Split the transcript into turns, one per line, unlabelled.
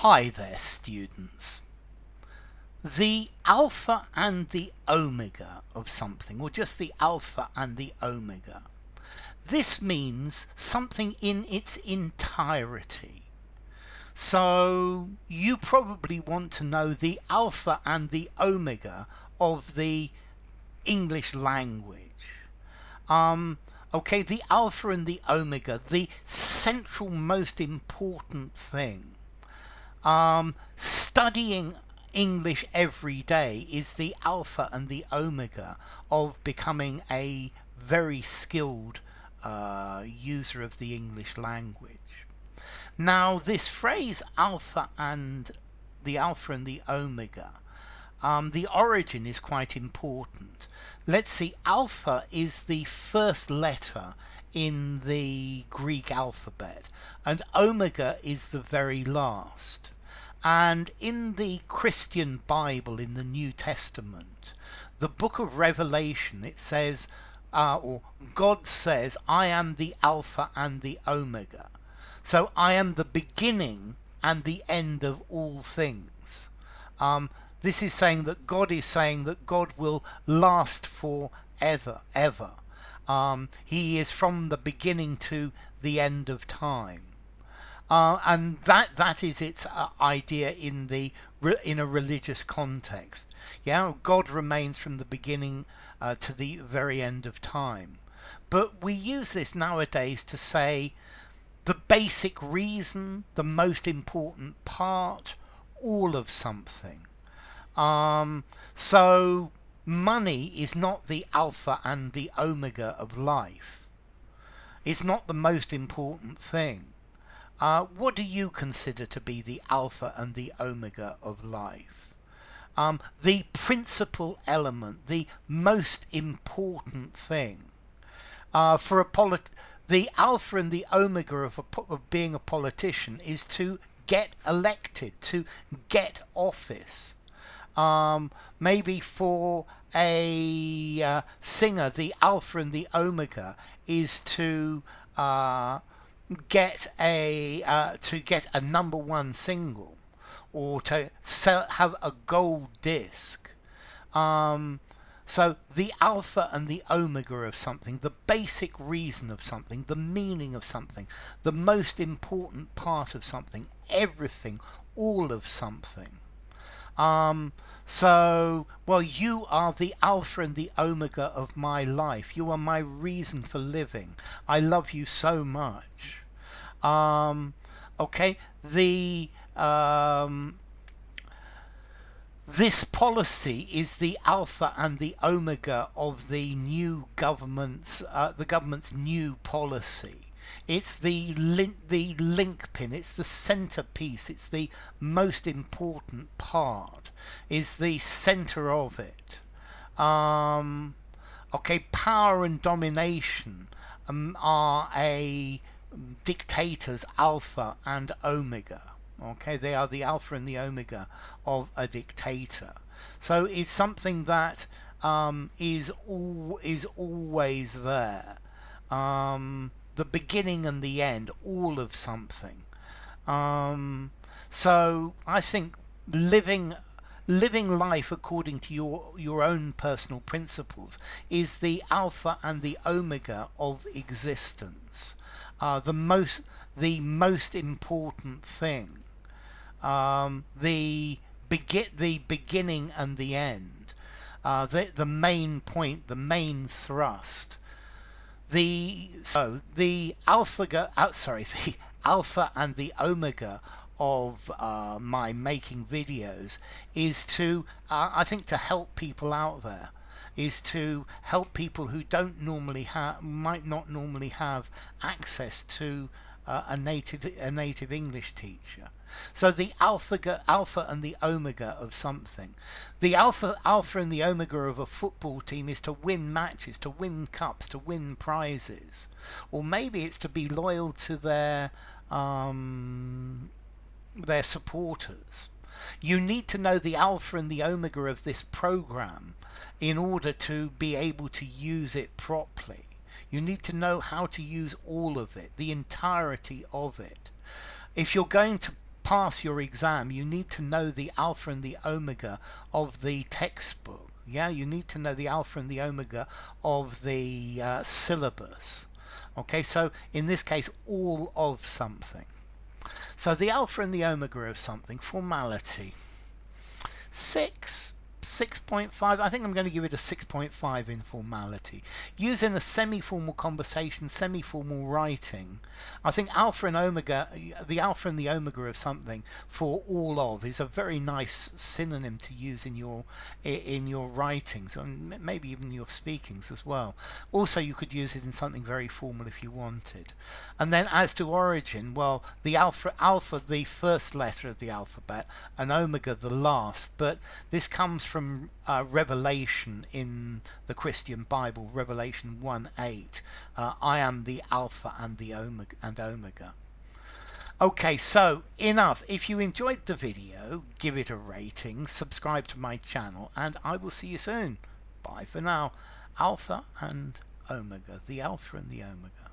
Hi there, students. The alpha and the omega of something, or just the alpha and the omega. This means something in its entirety. So you probably want to know the alpha and the omega of the English language. Okay, the alpha and the omega, the central most important thing. Studying English every day is the alpha and the omega of becoming a very skilled user of the English language. Now, this phrase alpha and the omega, the origin is quite important. Let's see, alpha is the first letter in the Greek alphabet, and omega is the very last. And in the Christian Bible, in the New Testament, the book of Revelation, it says, or God says, I am the Alpha and the Omega. So I am the beginning and the end of all things. This is saying that God will last forever, ever. He is from the beginning to the end of time. And that is its idea in a religious context. Yeah, God remains from the beginning to the very end of time. But we use this nowadays to say the basic reason, the most important part, all of something. So money is not the alpha and the omega of life. It's not the most important thing. What do you consider to be the alpha and the omega of life? The principal element, the most important thing. The alpha and the omega of being a politician is to get elected, to get office. Maybe for a singer, the alpha and the omega is to get a number one single, or to have a gold disc. So the alpha and the omega of something, the basic reason of something, the meaning of something, the most important part of something, everything, all of something. Well, you are the alpha and the omega of my life. You are my reason for living. I love you so much. Okay, this policy is the alpha and the omega of the new government's new policy. It's the link pin, it's the centerpiece, it's the most important part, is the center of it. Okay, power and domination are a dictator's alpha and omega. Okay, they are the alpha and the omega of a dictator. So it's something that is always there. The beginning and the end, all of something. So I think living life according to your own personal principles is the alpha and the omega of existence. The most important thing. The beginning and the end. The main point, the main thrust. The alpha and the omega of my making videos is to I think to help people out there, is to help people who might not normally have access to a native English teacher. So the alpha and the omega of something. The alpha and the omega of a football team is to win matches, to win cups, to win prizes. Or maybe it's to be loyal to their supporters. You need to know the alpha and the omega of this program in order to be able to use it properly. You need to know how to use all of it, the entirety of it. If you're going to pass your exam, you need to know the alpha and the omega of the textbook. Yeah, you need to know the alpha and the omega of the syllabus. Okay, so in this case, all of something. So the alpha and the omega of something, formality. 6.5, I think I'm going to give it a 6.5 in formality. Using a semi-formal conversation, semi-formal writing, I think alpha and omega, the alpha and the omega of something for all of is a very nice synonym to use in your writings, and maybe even your speakings as well. Also, you could use it in something very formal if you wanted. And then as to origin, well, the alpha, the first letter of the alphabet, and omega the last, but this comes from Revelation in the Christian Bible, Revelation 1:8. I am the alpha and the omega. Okay, so enough. If you enjoyed the video, give it a rating, subscribe to my channel, and I will see you soon. Bye for now. Alpha and omega, the alpha and the omega.